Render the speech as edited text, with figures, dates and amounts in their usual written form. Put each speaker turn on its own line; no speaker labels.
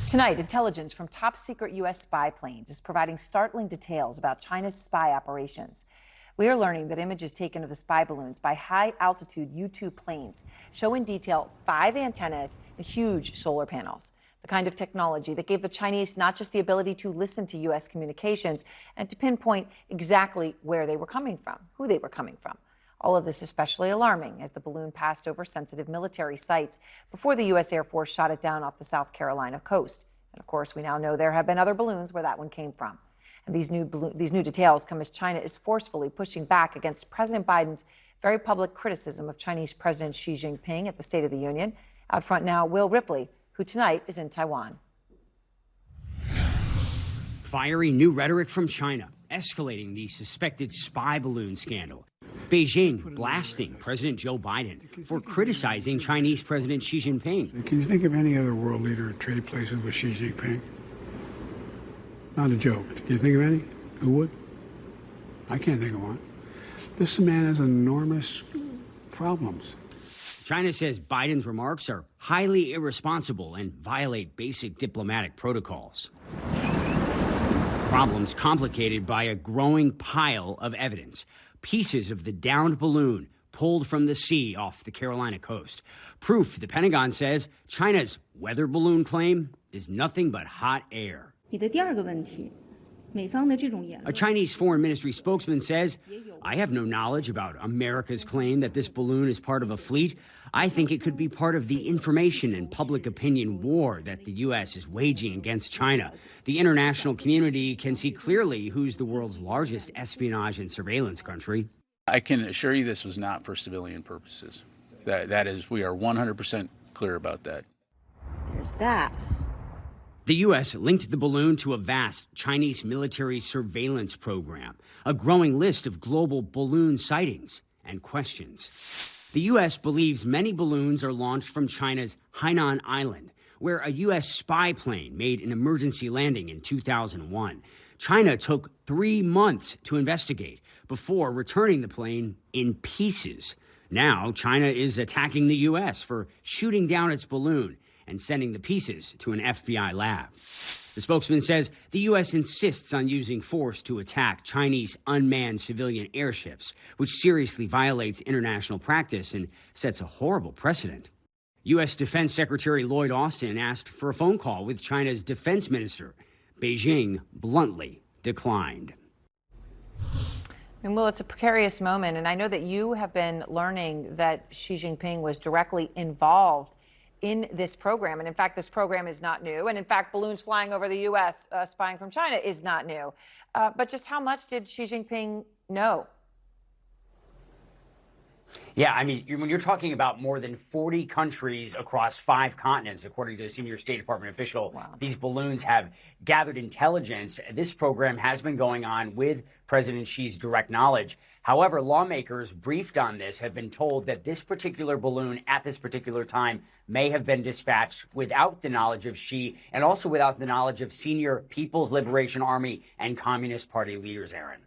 Tonight, intelligence from top-secret U.S. spy planes is providing startling details about China's spy operations. We are learning that images taken of the spy balloons by high-altitude U-2 planes show in detail 5 antennas and huge solar panels, the kind of technology that gave the Chinese not just the ability to listen to U.S. communications and to pinpoint exactly where they were coming from, who they were coming from. All of this especially alarming as the balloon passed over sensitive military sites before the U.S. Air Force shot it down off the South Carolina coast. And of course, we now know there have been other balloons where that one came from. And these new details come as China is forcefully pushing back against President Biden's very public criticism of Chinese President Xi Jinping at the State of the Union. Out front now, Will Ripley, who tonight is in Taiwan.
Fiery new rhetoric from China, escalating the suspected spy balloon scandal. Beijing blasting President Joe Biden for criticizing Chinese President Xi Jinping.
Can you think of any other world leader to trade places with Xi Jinping? Not a joke. Can you think of any? Who would? I can't think of one. This man has enormous problems.
China says Biden's remarks are highly irresponsible and violate basic diplomatic protocols. Problems complicated by a growing pile of evidence. Pieces of the downed balloon pulled from the sea off the Carolina coast. Proof, the Pentagon says, China's weather balloon claim is nothing but hot air. A Chinese foreign ministry spokesman says, I have no knowledge about America's claim that this balloon is part of a fleet. I think it could be part of the information and public opinion war that the U.S. is waging against China. The international community can see clearly who's the world's largest espionage and surveillance country.
I can assure you this was not for civilian purposes. That is, we are 100% clear about that.
There's that.
The U.S. linked the balloon to a vast Chinese military surveillance program, a growing list of global balloon sightings and questions. The U.S. believes many balloons are launched from China's Hainan Island, where a U.S. spy plane made an emergency landing in 2001. China took 3 months to investigate before returning the plane in pieces. Now, China is attacking the U.S. for shooting down its balloon and sending the pieces to an FBI lab. The spokesman says the U.S. insists on using force to attack Chinese unmanned civilian airships, which seriously violates international practice and sets a horrible precedent. U.S. Defense Secretary Lloyd Austin asked for a phone call with China's defense minister. Beijing bluntly declined.
And Will, it's a precarious moment, and I know that you have been learning that Xi Jinping was directly involved in this program. And in fact, this program is not new. And in fact, balloons flying over the U.S. Spying from China is not new. But just how much did Xi Jinping know?
Yeah, I mean, when you're talking about more than 40 countries across 5 continents, according to a senior State Department official, wow. These balloons have gathered intelligence. This program has been going on with President Xi's direct knowledge. However, lawmakers briefed on this have been told that this particular balloon at this particular time may have been dispatched without the knowledge of Xi and also without the knowledge of senior People's Liberation Army and Communist Party leaders, Aaron.